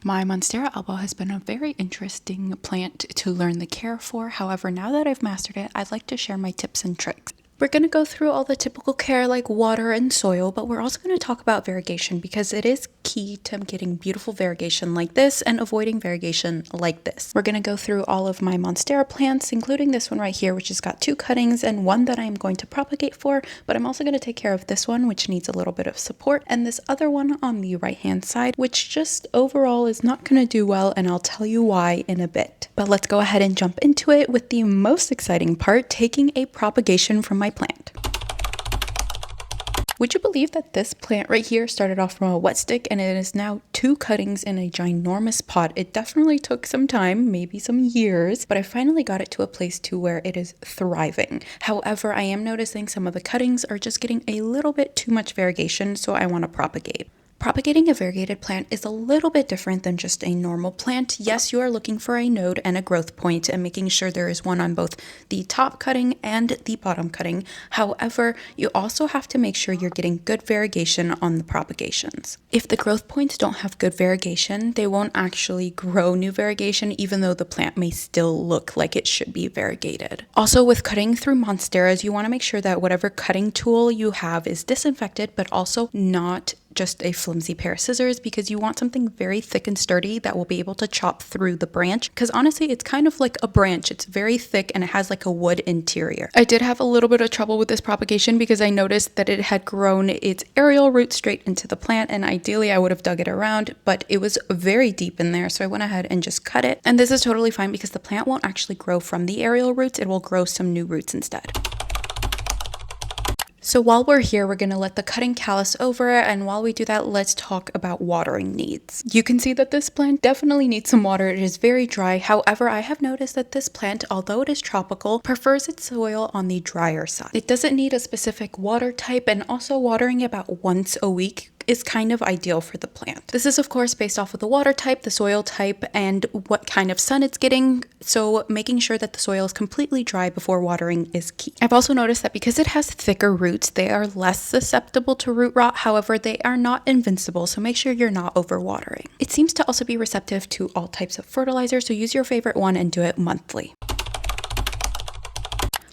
My Monstera Albo has been a very interesting plant to learn the care for. However, now that I've mastered it, I'd like to share my tips and tricks. We're going to go through all the typical care like water and soil, but we're also going to talk about variegation because it is key to getting beautiful variegation like this and avoiding variegation like this. We're going to go through all of my Monstera plants, including this one right here, which has got 2 cuttings and one that I'm going to propagate for, but I'm also going to take care of this one, which needs a little bit of support, and this other one on the right-hand side, which just overall is not going to do well, and I'll tell you why in a bit. But let's go ahead and jump into it with the most exciting part, taking a propagation from my plant. Would you believe that this plant right here started off from a wet stick and it is now 2 cuttings in a ginormous pot? It definitely took some time, maybe some years, but I finally got it to a place to where it is thriving. However, I am noticing some of the cuttings are just getting a little bit too much variegation, so I want to propagate. Propagating a variegated plant is a little bit different than just a normal plant. Yes, you are looking for a node and a growth point and making sure there is one on both the top cutting and the bottom cutting. However, you also have to make sure you're getting good variegation on the propagations. If the growth points don't have good variegation, they won't actually grow new variegation, even though the plant may still look like it should be variegated. Also, with cutting through Monsteras, you want to make sure that whatever cutting tool you have is disinfected, but also not just a flimsy pair of scissors, because you want something very thick and sturdy that will be able to chop through the branch, because honestly it's kind of like a branch. It's very thick and it has like a wood interior. I did have a little bit of trouble with this propagation because I noticed that it had grown its aerial root straight into the plant, and ideally I would have dug it around, but it was very deep in there, so I went ahead and just cut it. And this is totally fine because the plant won't actually grow from the aerial roots, it will grow some new roots instead. So while we're here, we're going to let the cutting callus over, and while we do that, let's talk about watering needs. You can see that this plant definitely needs some water. It is very dry. However, I have noticed that this plant, although it is tropical, prefers its soil on the drier side. It doesn't need a specific water type, and also watering about once a week is kind of ideal for the plant. This is of course based off of the water type, the soil type, and what kind of sun it's getting, so making sure that the soil is completely dry before watering is key. I've also noticed that because it has thicker roots, they are less susceptible to root rot. However, they are not invincible, so make sure you're not overwatering. It seems to also be receptive to all types of fertilizer, so use your favorite one and do it monthly.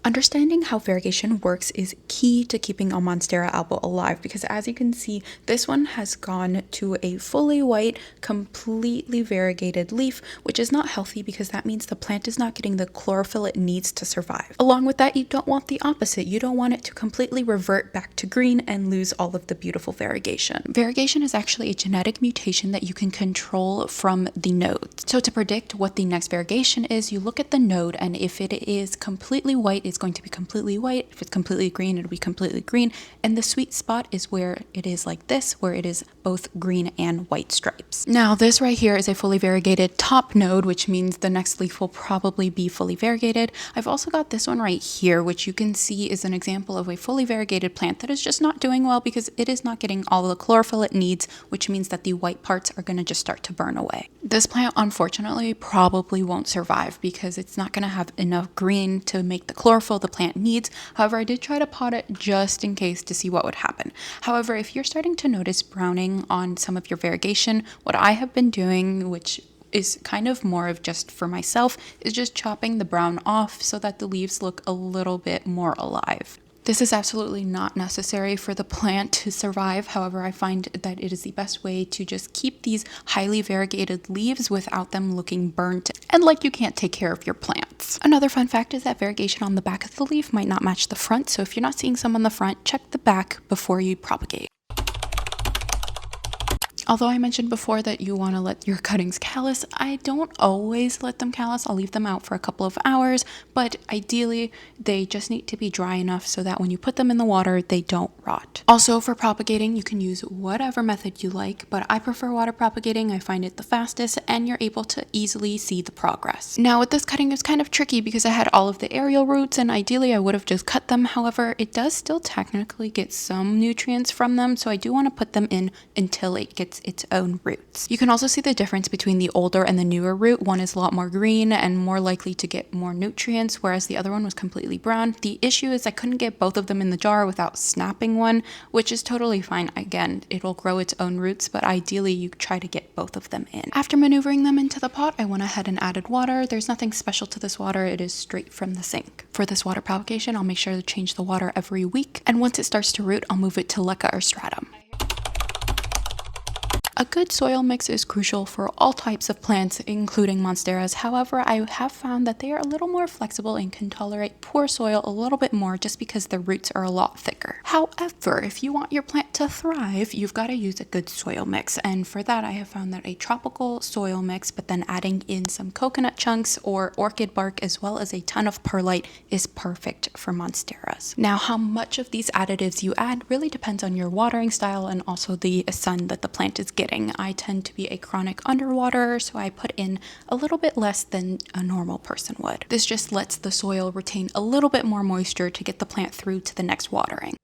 Understanding how variegation works is key to keeping a Monstera Albo alive, because as you can see, this one has gone to a fully white, completely variegated leaf, which is not healthy because that means the plant is not getting the chlorophyll it needs to survive. Along with that, you don't want the opposite. You don't want it to completely revert back to green and lose all of the beautiful variegation. Variegation is actually a genetic mutation that you can control from the nodes. So to predict what the next variegation is, you look at the node, and if it is completely white, it's going to be completely white. If it's completely green, it'll be completely green. And the sweet spot is where it is like this, where it is both green and white stripes. Now, this right here is a fully variegated top node, which means the next leaf will probably be fully variegated. I've also got this one right here, which you can see is an example of a fully variegated plant that is just not doing well because it is not getting all the chlorophyll it needs, which means that the white parts are going to just start to burn away. This plant, unfortunately, probably won't survive because it's not going to have enough green to make the chlorophyll the plant needs. However, I did try to pot it just in case to see what would happen. However, if you're starting to notice browning on some of your variegation, what I have been doing, which is kind of more of just for myself, is just chopping the brown off so that the leaves look a little bit more alive. This is absolutely not necessary for the plant to survive. However, I find that it is the best way to just keep these highly variegated leaves without them looking burnt and like you can't take care of your plants. Another fun fact is that variegation on the back of the leaf might not match the front, so if you're not seeing some on the front, check the back before you propagate. Although I mentioned before that you want to let your cuttings callus, I don't always let them callus. I'll leave them out for a couple of hours, but ideally they just need to be dry enough so that when you put them in the water, they don't rot. Also, for propagating, you can use whatever method you like, but I prefer water propagating. I find it the fastest and you're able to easily see the progress. Now with this cutting, it's kind of tricky because I had all of the aerial roots and ideally I would have just cut them. However, it does still technically get some nutrients from them, so I do want to put them in until it gets gets its own roots. You can also see the difference between the older and the newer root. One is a lot more green and more likely to get more nutrients, whereas the other one was completely brown. The issue is I couldn't get both of them in the jar without snapping one, which is totally fine. Again, it'll grow its own roots, but ideally you try to get both of them in. After maneuvering them into the pot, I went ahead and added water. There's nothing special to this water. It is straight from the sink. For this water propagation, I'll make sure to change the water every week, and once it starts to root, I'll move it to leca or stratum. A good soil mix is crucial for all types of plants, including monsteras. However, I have found that they are a little more flexible and can tolerate poor soil a little bit more just because the roots are a lot thicker. However, if you want your plant to thrive, you've got to use a good soil mix. And for that, I have found that a tropical soil mix, but then adding in some coconut chunks or orchid bark as well as a ton of perlite is perfect for monsteras. Now, how much of these additives you add really depends on your watering style and also the sun that the plant is getting. I tend to be a chronic underwaterer, so I put in a little bit less than a normal person would. This just lets the soil retain a little bit more moisture to get the plant through to the next watering.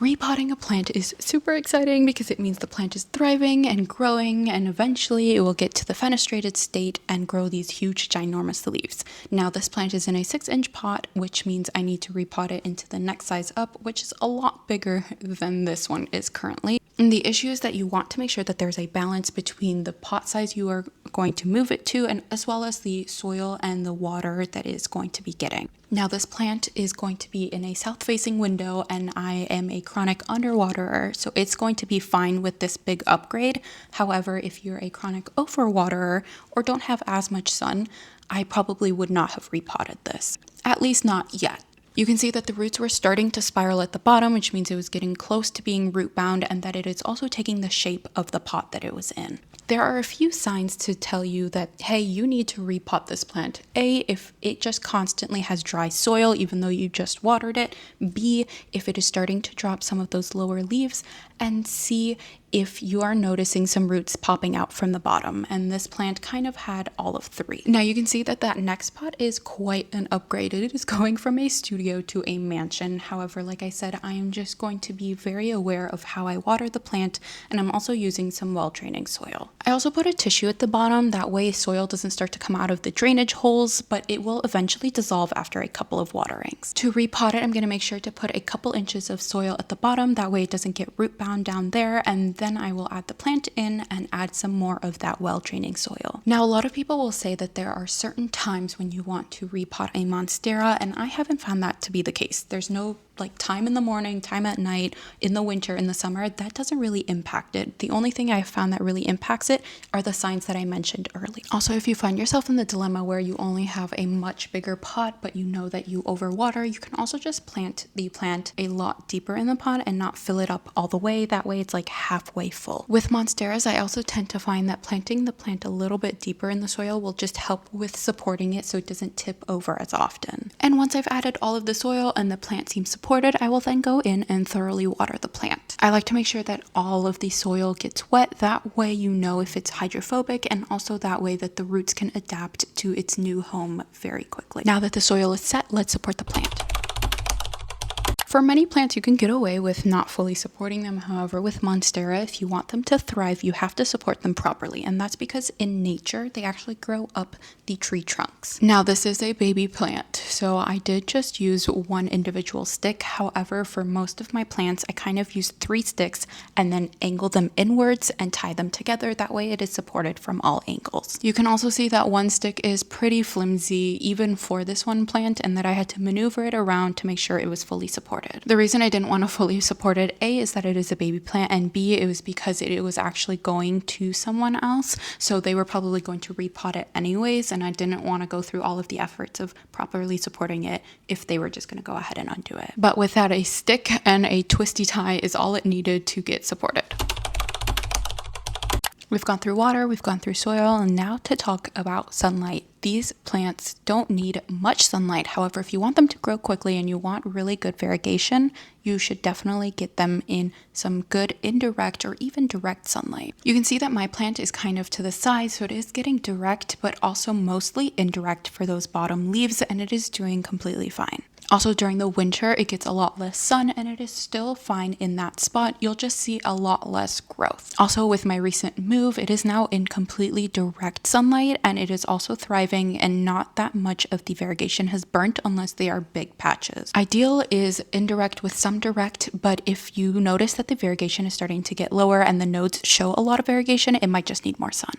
Repotting a plant is super exciting because it means the plant is thriving and growing, and eventually it will get to the fenestrated state and grow these huge ginormous leaves. Now this plant is in a 6-inch pot, which means I need to repot it into the next size up, which is a lot bigger than this one is currently. And the issue is that you want to make sure that there's a balance between the pot size you are going to move it to, and as well as the soil and the water that it is going to be getting. Now this plant is going to be in a south-facing window, and I am a chronic underwaterer, so it's going to be fine with this big upgrade. However, if you're a chronic overwaterer or don't have as much sun, I probably would not have repotted this. At least not yet. You can see that the roots were starting to spiral at the bottom, which means it was getting close to being root bound, and that it is also taking the shape of the pot that it was in. There are a few signs to tell you that, hey, you need to repot this plant. A, if it just constantly has dry soil, even though you just watered it. B, if it is starting to drop some of those lower leaves. And C, if you are noticing some roots popping out from the bottom. And this plant kind of had all of three. Now you can see that that next pot is quite an upgrade. It is going from a studio to a mansion. However, like I said, I am just going to be very aware of how I water the plant, and I'm also using some well-draining soil. I also put a tissue at the bottom, that way soil doesn't start to come out of the drainage holes, but it will eventually dissolve after a couple of waterings. To repot it, I'm going to make sure to put a couple inches of soil at the bottom, that way it doesn't get root bound down there, and then I will add the plant in and add some more of that well-draining soil. Now, a lot of people will say that there are certain times when you want to repot a monstera, and I haven't found that to be the case. There's no time in the morning, time at night, in the winter, in the summer. That doesn't really impact it. The only thing I found that really impacts it are the signs that I mentioned earlier. Also, if you find yourself in the dilemma where you only have a much bigger pot, but you know that you overwater, you can also just plant the plant a lot deeper in the pot and not fill it up all the way. That way it's like halfway full. With monsteras, I also tend to find that planting the plant a little bit deeper in the soil will just help with supporting it so it doesn't tip over as often. And once I've added all of the soil and the plant seems supported, I will then go in and thoroughly water the plant. I like to make sure that all of the soil gets wet. That way you know if it's hydrophobic, and also that way that the roots can adapt to its new home very quickly. Now that the soil is set, let's support the plant. For many plants, you can get away with not fully supporting them. However, with monstera, if you want them to thrive, you have to support them properly. And that's because in nature, they actually grow up the tree trunks. Now, this is a baby plant, so I did just use one individual stick. However, for most of my plants, I kind of use 3 sticks and then angle them inwards and tie them together. That way it is supported from all angles. You can also see that one stick is pretty flimsy, even for this one plant, and that I had to maneuver it around to make sure it was fully supported. The reason I didn't want to fully support it, A, is that it is a baby plant, and B, it was because it was actually going to someone else, so they were probably going to repot it anyways, and I didn't want to go through all of the efforts of properly supporting it if they were just going to go ahead and undo it. But with that, a stick and a twisty tie is all it needed to get supported. We've gone through water, we've gone through soil, and now to talk about sunlight. These plants don't need much sunlight. However, if you want them to grow quickly and you want really good variegation, you should definitely get them in some good indirect or even direct sunlight. You can see that my plant is kind of to the side, so it is getting direct, but also mostly indirect for those bottom leaves, and it is doing completely fine. Also, during the winter, it gets a lot less sun and it is still fine in that spot. You'll just see a lot less growth. Also, with my recent move, it is now in completely direct sunlight and it is also thriving, and not that much of the variegation has burnt unless they are big patches. Ideal is indirect with some direct, but if you notice that the variegation is starting to get lower and the nodes show a lot of variegation, it might just need more sun.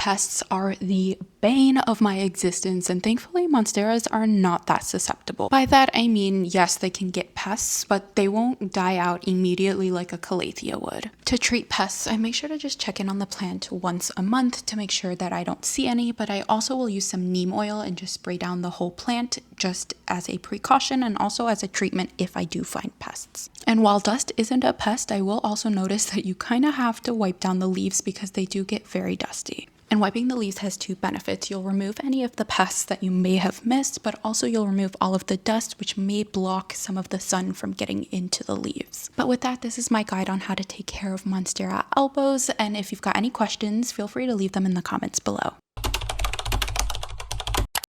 Pests are the bane of my existence, and thankfully Monsteras are not that susceptible. By that I mean, yes, they can get pests, but they won't die out immediately like a calathea would. To treat pests, I make sure to just check in on the plant once a month to make sure that I don't see any, but I also will use some neem oil and just spray down the whole plant just as a precaution and also as a treatment if I do find pests. And while dust isn't a pest, I will also notice that you kind of have to wipe down the leaves because they do get very dusty. And wiping the leaves has two benefits. You'll remove any of the pests that you may have missed, but also you'll remove all of the dust, which may block some of the sun from getting into the leaves. But with that, this is my guide on how to take care of Monstera albos. And if you've got any questions, feel free to leave them in the comments below.